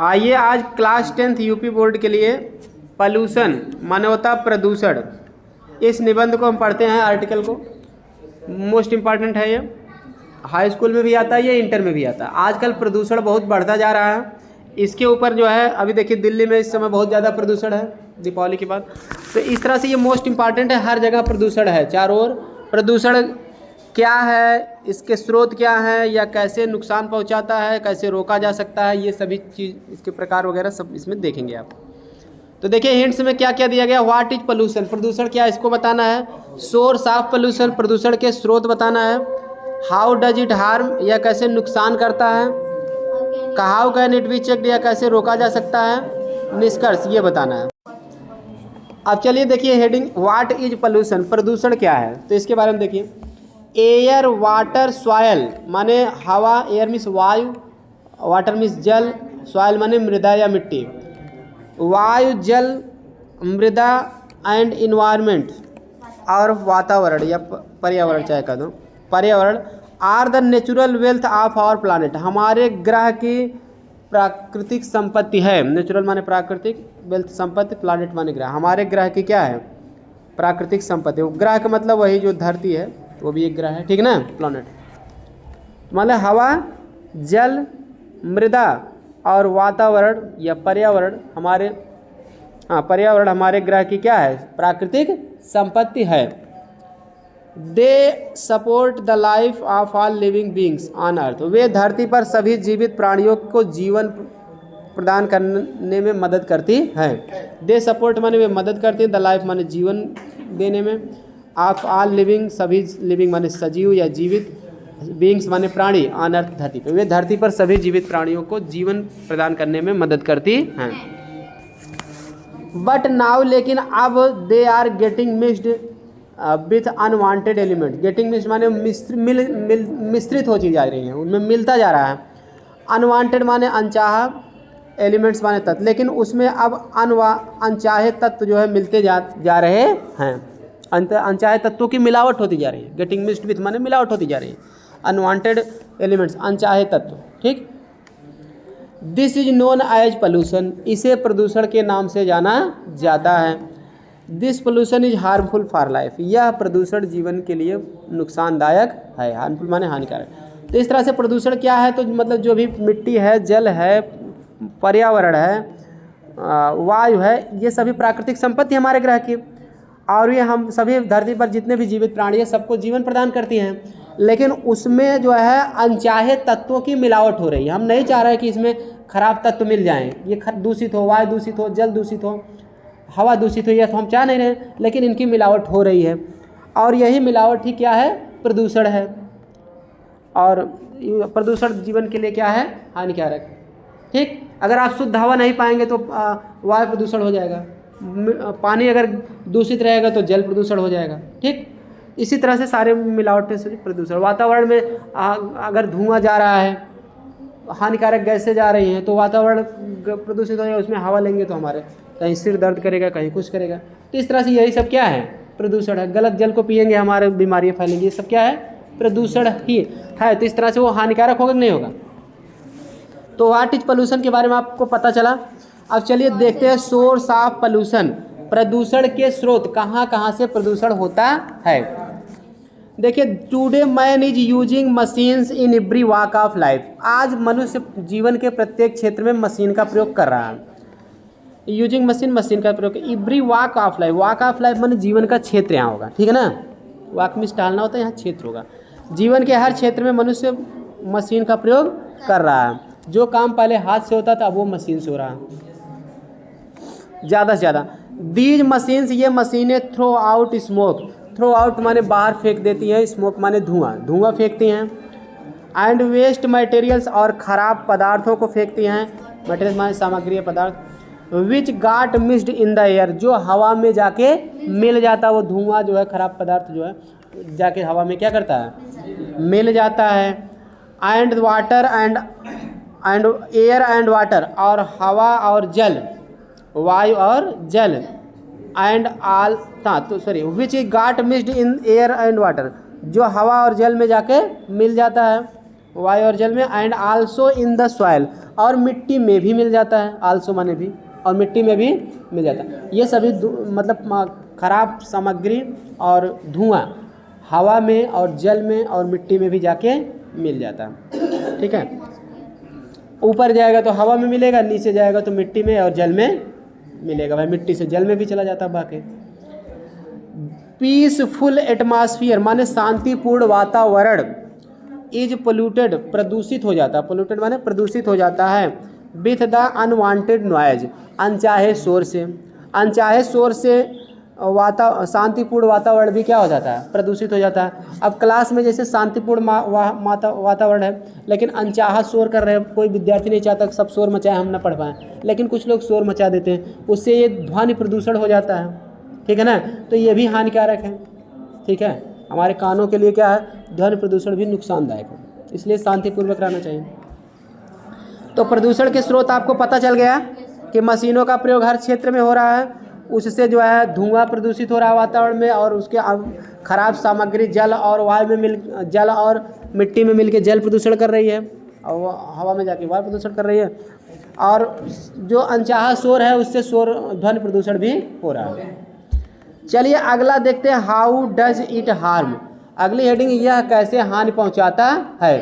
आइए आज class 10th UP board के लिए पॉल्यूशन मानवता प्रदूषण इस निबंध को हम पढ़ते हैं। आर्टिकल को मोस्ट इम्पॉर्टेंट है। ये हाई स्कूल में भी आता है, ये इंटर में भी आता है। आजकल प्रदूषण बहुत बढ़ता जा रहा है। इसके ऊपर जो है अभी देखिए दिल्ली में इस समय बहुत ज़्यादा प्रदूषण है दीपावली के बाद। तो इस तरह से ये मोस्ट इम्पॉर्टेंट है। हर जगह प्रदूषण है, चारों ओर प्रदूषण क्या है, इसके स्रोत क्या है, या कैसे नुकसान पहुंचाता है, कैसे रोका जा सकता है, ये सभी चीज़ इसके प्रकार वगैरह सब इसमें देखेंगे आप। तो देखिए हिंट्स में क्या क्या दिया गया। व्हाट इज पोल्यूशन, प्रदूषण क्या है इसको बताना है। सोर्स ऑफ पोल्यूशन, प्रदूषण के स्रोत बताना है। हाउ डज इट हार्म, या कैसे नुकसान करता है। How can it be checked, या कैसे रोका जा सकता है। निष्कर्ष ये बताना है। अब चलिए देखिए हेडिंग व्हाट इज पोल्यूशन, प्रदूषण क्या है। तो इसके बारे में देखिए एयर वाटर सॉयल माने हवा, एयर मीन्स वायु, वाटर मीन्स जल, सॉयल माने मृदा या मिट्टी। वायु, जल, मृदा एंड इन्वायरमेंट और वातावरण या पर्यावरण चाहे कह दो, पर्यावरण are the natural wealth of our planet, हमारे ग्रह की प्राकृतिक संपत्ति है। नेचुरल माने प्राकृतिक, वेल्थ संपत्ति, प्लानेट माने ग्रह। हमारे ग्रह की क्या है, प्राकृतिक संपत्ति। ग्रह का मतलब वही जो धरती है वो भी एक ग्रह है, ठीक ना, प्लानेट। मतलब हवा, जल, मृदा और वातावरण या पर्यावरण हमारे पर्यावरण हमारे ग्रह की क्या है, प्राकृतिक संपत्ति है। They support the life of all living beings on earth, वे धरती पर सभी जीवित प्राणियों को जीवन प्रदान करने में मदद करती है। दे सपोर्ट माने वे मदद करती है, द लाइफ माने जीवन देने में, ऑफ ऑल लिविंग सभी लिविंग माने सजीव या जीवित, बींग्स माने प्राणी, ऑन अर्थ धरती पर, वे धरती पर सभी जीवित प्राणियों को जीवन प्रदान करने में मदद करती हैं। बट नाउ लेकिन अब they are getting mixed with unwanted element. Getting mixed माने मिश्रित होती जा रही हैं, उनमें मिलता जा रहा है। अनवांटेड माने अनचाहा, एलिमेंट्स माने तत्व, लेकिन उसमें अब अनचाहे तत्व जो है मिलते जा रहे हैं। अनचाहे तत्वों की मिलावट होती जा रही है। गेटिंग मिक्सड विथ माने मिलावट होती जा रही है। अनवांटेड एलिमेंट्स, अनचाहे तत्व, ठीक। This is known as pollution, इसे प्रदूषण के नाम से जाना जाता है। This pollution is harmful for life, यह प्रदूषण जीवन के लिए नुकसानदायक है। हार्मफुल माने हानिकारक। तो इस तरह से प्रदूषण क्या है, तो मतलब जो भी मिट्टी है, जल है, पर्यावरण है, वायु है, ये सभी प्राकृतिक संपत्ति हमारे ग्रह की, और ये हम सभी धरती पर जितने भी जीवित प्राणी हैं सबको जीवन प्रदान करती हैं। लेकिन उसमें जो है अनचाहे तत्वों की मिलावट हो रही है। हम नहीं चाह रहे कि इसमें खराब तत्व मिल जाएं, ये दूषित हो, वायु दूषित हो, जल दूषित हो, हवा दूषित हो, यह तो हम चाह नहीं रहे, लेकिन इनकी मिलावट हो रही है। और यही मिलावट ही क्या है, प्रदूषण है। और प्रदूषण जीवन के लिए क्या है, हानिकारक, ठीक। अगर आप शुद्ध हवा नहीं पाएंगे तो वायु प्रदूषण हो जाएगा, पानी अगर दूषित रहेगा तो जल प्रदूषण हो जाएगा, ठीक। इसी तरह से सारे मिलावट से प्रदूषण। वातावरण में अगर धुआं जा रहा है, हानिकारक गैसें जा रही हैं, तो वातावरण प्रदूषित हो जाएगा। उसमें हवा लेंगे तो हमारे कहीं सिर दर्द करेगा, कहीं कुछ करेगा। तो इस तरह से यही सब क्या है, प्रदूषण है। गलत जल को पिएंगे हमारे बीमारियाँ फैलेंगी, ये सब क्या है, प्रदूषण ही है। तो इस तरह से वो हानिकारक होगा कि नहीं होगा। तो व्हाट इज पोल्यूशन के बारे में आपको पता चला। अब चलिए देखते हैं सोर्स ऑफ पोल्यूशन, प्रदूषण के स्रोत, कहाँ कहाँ से प्रदूषण होता है। देखिए today man is using machines in every walk of life, आज मनुष्य जीवन के प्रत्येक क्षेत्र में मशीन का प्रयोग कर रहा है। यूजिंग मशीन, मशीन का प्रयोग, every walk of life, walk of life माने जीवन का क्षेत्र यहाँ होगा, ठीक है ना। वॉक में टहलना होता है, यहाँ क्षेत्र होगा। जीवन के हर क्षेत्र में मनुष्य मशीन का प्रयोग कर रहा है। जो काम पहले हाथ से होता था अब वो मशीन से हो रहा है ज़्यादा से ज़्यादा। दीज मशीन्स, ये मशीनें throw out smoke, throw out माने बाहर फेंक देती हैं, स्मोक माने धुआं, धुआं फेंकती हैं। एंड वेस्ट मटेरियल्स, और ख़राब पदार्थों को फेंकती हैं। मटेरियल माने सामग्री पदार्थ। विच got mixed in the air, जो हवा में जाके मिल जाता, वो धुआं जो है, खराब पदार्थ जो है जाके हवा में क्या करता है, मिल जाता है। And water and air and water, और हवा और जल, वायु और जल। एंड ऑल तो sorry which got mixed in air and water, जो हवा और जल में जाके मिल जाता है। वायु और जल में, and also in the soil, और मिट्टी में भी मिल जाता है, आल्सो माने भी, और मिट्टी में भी मिल जाता है। ये सभी मतलब खराब सामग्री और धुआं हवा में और जल में और मिट्टी में भी जाके मिल जाता है। ठीक है, ऊपर जाएगा तो हवा में मिलेगा, नीचे जाएगा तो मिट्टी में और जल में मिलेगा। भाई मिट्टी से जल में भी चला जाता है बाकी। पीसफुल एटमॉस्फेयर माने शांतिपूर्ण वातावरण, इज पोल्यूटेड प्रदूषित हो जाता है, पोल्यूटेड माने प्रदूषित हो जाता है, विथ द अनवांटेड नॉइज अनचाहे शोर से, अनचाहे शोर से शांतिपूर्ण वातावरण भी क्या हो जाता है, प्रदूषित हो जाता है। अब क्लास में जैसे शांतिपूर्ण वातावरण है, लेकिन अनचाहा शोर कर रहे हैं, कोई विद्यार्थी नहीं चाहता सब शोर मचाए हम ना पढ़ पाएँ, लेकिन कुछ लोग शोर मचा देते हैं, उससे ये ध्वनि प्रदूषण हो जाता है। ठीक है ना, तो ये भी हानिकारक है। ठीक है, हमारे कानों के लिए क्या है, ध्वनि प्रदूषण भी नुकसानदायक है, इसलिए शांतिपूर्वक रहना चाहिए। तो प्रदूषण के स्रोत आपको पता चल गया कि मशीनों का प्रयोग हर क्षेत्र में हो रहा है, उससे जो है धुआं प्रदूषित हो रहा है वातावरण में, और उसके खराब सामग्री जल और वायु में जल और मिट्टी में मिलकर जल प्रदूषण कर रही है, और हवा में जाके वायु प्रदूषण कर रही है, और जो अनचाहा शोर है उससे शोर ध्वनि प्रदूषण भी हो रहा है। चलिए अगला देखते हैं, हाउ डज इट हार्म। अगली हेडिंग, यह कैसे हानि पहुंचाता है,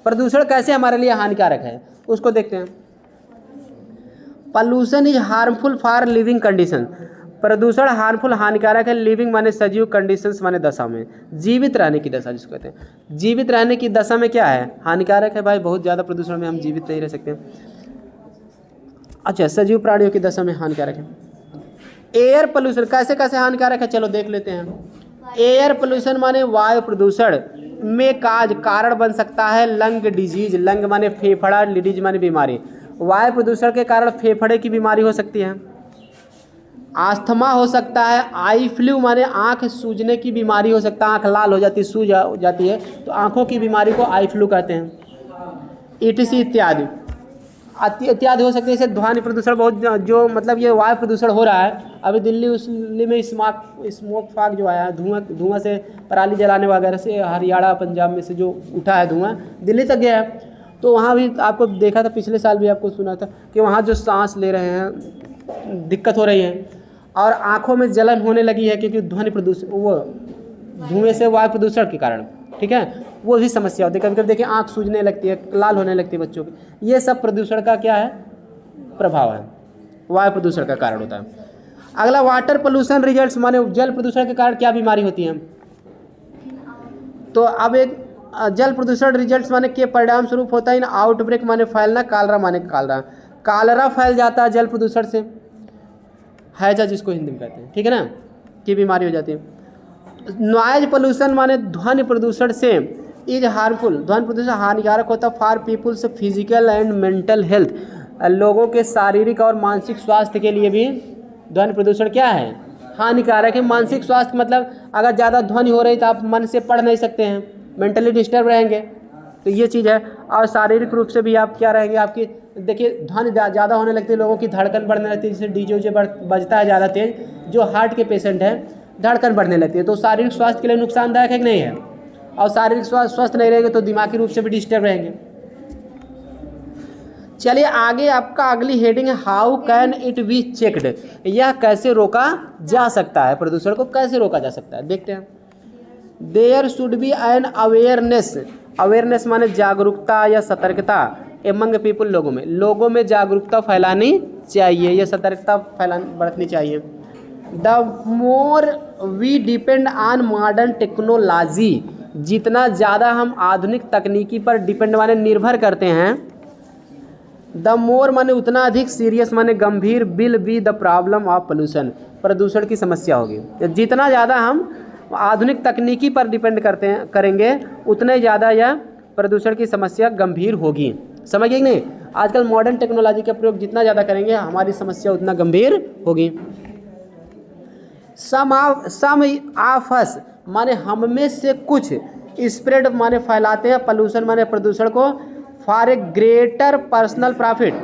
प्रदूषण कैसे हमारे लिए हानिकारक है उसको देखते हैं। Pollution is harmful for living condition, प्रदूषण हार्मफुल हानिकारक है, लिविंग माने सजीव, कंडीशंस माने दशा में, जीवित रहने की दशा जिसको कहते हैं। जीवित रहने की दशा में क्या है, हानिकारक है। भाई बहुत ज़्यादा प्रदूषण में हम जीवित नहीं रह सकते। अच्छा, सजीव प्राणियों की दशा में हानिकारक है। एयर पोल्यूशन कैसे कैसे हानिकारक है, चलो देख लेते हैं। एयर पोल्यूशन माने वायु प्रदूषण में कारण बन सकता है लंग डिजीज, लंग माने फेफड़ा, डिजीज माने बीमारी। वायु प्रदूषण के कारण फेफड़े की बीमारी हो सकती है, आस्थमा हो सकता है, आई फ्लू माने आँख सूजने की बीमारी हो सकता है, आँख लाल हो जाती है, सूज जाती है, तो आँखों की बीमारी को आई फ्लू कहते हैं, ईटीसी इत्यादि इत्यादि हो सकते हैं। जैसे ध्वनि प्रदूषण बहुत जो मतलब ये वायु प्रदूषण हो रहा है, अभी दिल्ली में स्मोक फाग जो आया है, धुआं से पराली जलाने वगैरह से, हरियाणा पंजाब में से जो उठा है धुआं दिल्ली तक गया है, तो वहाँ भी आपको देखा था, पिछले साल भी आपको सुना था कि वहाँ जो सांस ले रहे हैं दिक्कत हो रही है, और आँखों में जलन होने लगी है, क्योंकि ध्वनि प्रदूषण वो धुएँ से वायु प्रदूषण के कारण। ठीक है, वो भी समस्या होती है, कभी कभी देखिए आँख सूजने लगती है, लाल होने लगती है बच्चों की, ये सब प्रदूषण का क्या है, प्रभाव है, वायु प्रदूषण का कारण होता है। अगला, वाटर पोल्यूशन रिजल्ट्स माने जल प्रदूषण के कारण क्या बीमारी होती है। तो अब एक जल प्रदूषण रिजल्ट्स माने के परिणाम स्वरूप होता है इन आउटब्रेक माने फैलना, कालरा माने कालरा फैल जाता है जल प्रदूषण से, हैजा जिसको हिंदी में कहते हैं। ठीक है ना, की बीमारी हो जाती है। नॉइज पोल्यूशन माने ध्वनि प्रदूषण से, इज हार्मफुल, ध्वनि प्रदूषण हानिकारक होता है for people's physical and mental health, लोगों के शारीरिक और मानसिक स्वास्थ्य के लिए भी ध्वनि प्रदूषण क्या है, हानिकारक है। मानसिक स्वास्थ्य मतलब अगर ज़्यादा ध्वनि हो रही तो आप मन से पढ़ नहीं सकते हैं, मेंटली डिस्टर्ब रहेंगे, तो ये चीज़ है। और शारीरिक रूप से भी आप क्या रहेंगे, आपकी देखिए ध्वनि ज़्यादा होने लगती है, लोगों की धड़कन बढ़ने लगती है, जैसे डीजे बजता है ज़्यादा तेज, जो हार्ट के पेशेंट हैं धड़कन बढ़ने लगती है, तो शारीरिक स्वास्थ्य के लिए नुकसानदायक है कि नहीं है। और शारीरिक स्वस्थ नहीं रहेंगे तो दिमागी रूप से भी डिस्टर्ब रहेंगे। चलिए आगे आपका अगली हेडिंग है, how can it be checked, यह कैसे रोका जा सकता है, प्रदूषण को कैसे रोका जा सकता है, देखते हैं। There should be an awareness, awareness माने जागरूकता या सतर्कता, एमंग पीपुल, लोगों में जागरूकता फैलानी चाहिए, या सतर्कता बरतनी चाहिए। The more we depend on modern technology, जितना ज़्यादा हम आधुनिक तकनीकी पर डिपेंड माने निर्भर करते हैं, द मोर माने उतना अधिक, सीरियस माने गंभीर, will be the problem of pollution, प्रदूषण की समस्या होगी। जितना ज़्यादा हम आधुनिक तकनीकी पर डिपेंड करेंगे उतने ज़्यादा यह प्रदूषण की समस्या गंभीर होगी। समझिए नहीं, आजकल मॉडर्न टेक्नोलॉजी का प्रयोग जितना ज़्यादा करेंगे हमारी समस्या उतना गंभीर होगी। सम ऑफ अस माने हम में से कुछ, स्प्रेड माने फैलाते हैं, पोल्यूशन माने प्रदूषण को, for a greater personal profit,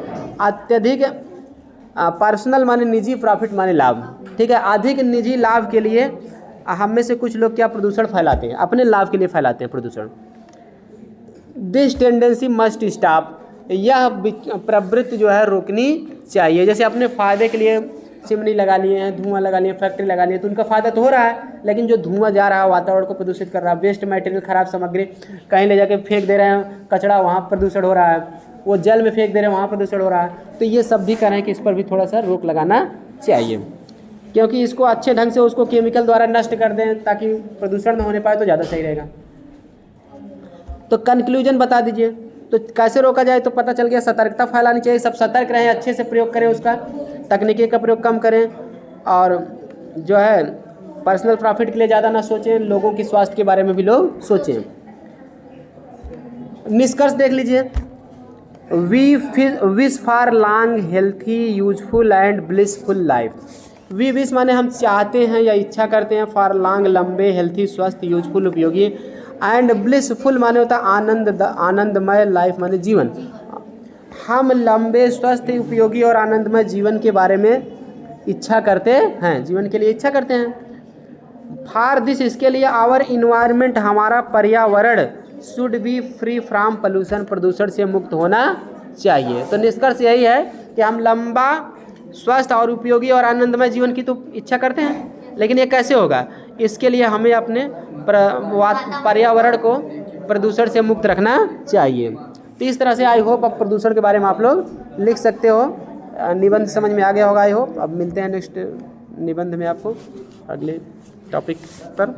अत्यधिक पर्सनल माने निजी, प्रॉफिट माने लाभ। ठीक है, अधिक निजी लाभ के लिए हम में से कुछ लोग क्या प्रदूषण फैलाते हैं, अपने लाभ के लिए फैलाते हैं प्रदूषण। दिस टेंडेंसी मस्ट स्टॉप, यह प्रवृत्ति जो है रोकनी चाहिए। जैसे अपने फ़ायदे के लिए चिमनी लगा लिए हैं, धुआं लगा लिए, फैक्ट्री लगा लिए, तो उनका फ़ायदा तो हो रहा है, लेकिन जो धुआं जा रहा है वातावरण को प्रदूषित कर रहा है, वेस्ट मटेरियल, खराब सामग्री कहीं ले जाके फेंक दे रहे हैं, कचरा वहाँ प्रदूषण हो रहा है, वो जल में फेंक दे रहे हैं, वहाँ प्रदूषण हो रहा है। तो ये सब भी कह रहे हैं कि इस पर भी थोड़ा सा रोक लगाना चाहिए, क्योंकि इसको अच्छे ढंग से उसको केमिकल द्वारा नष्ट कर दें ताकि प्रदूषण न होने पाए तो ज़्यादा सही रहेगा। तो कंक्लूजन बता दीजिए, तो कैसे रोका जाए? तो पता चल गया, सतर्कता फैलानी चाहिए, सब सतर्क रहें, अच्छे से प्रयोग करें उसका, तकनीकी का प्रयोग कम करें, और जो है पर्सनल प्रॉफिट के लिए ज़्यादा ना सोचें, लोगों की स्वास्थ्य के बारे में भी लोग सोचें। निष्कर्ष देख लीजिए, we wish for long healthy useful and blissful life. We wish माने हम चाहते हैं या इच्छा करते हैं, फॉर लॉन्ग लंबे, हेल्थी स्वस्थ, यूजफुल उपयोगी, एंड ब्लिसफुल माने होता है आनंदमय लाइफ माने जीवन। हम लंबे, स्वस्थ, उपयोगी और आनंदमय जीवन के बारे में इच्छा करते हैं, जीवन के लिए इच्छा करते हैं। फॉर दिस, इसके लिए, आवर इन्वायरमेंट, हमारा पर्यावरण, should be free from pollution, प्रदूषण से मुक्त होना चाहिए। तो निष्कर्ष यही है कि हम लंबा, स्वस्थ और उपयोगी और आनंदमय जीवन की तो इच्छा करते हैं, लेकिन ये कैसे होगा? इसके लिए हमें अपने पर्यावरण को प्रदूषण से मुक्त रखना चाहिए। तो इस तरह से आई होप अब प्रदूषण के बारे में आप लोग लिख सकते हो। निबंध समझ में आ गया होगा आई होप। अब मिलते हैं नेक्स्ट निबंध में आपको अगले टॉपिक पर।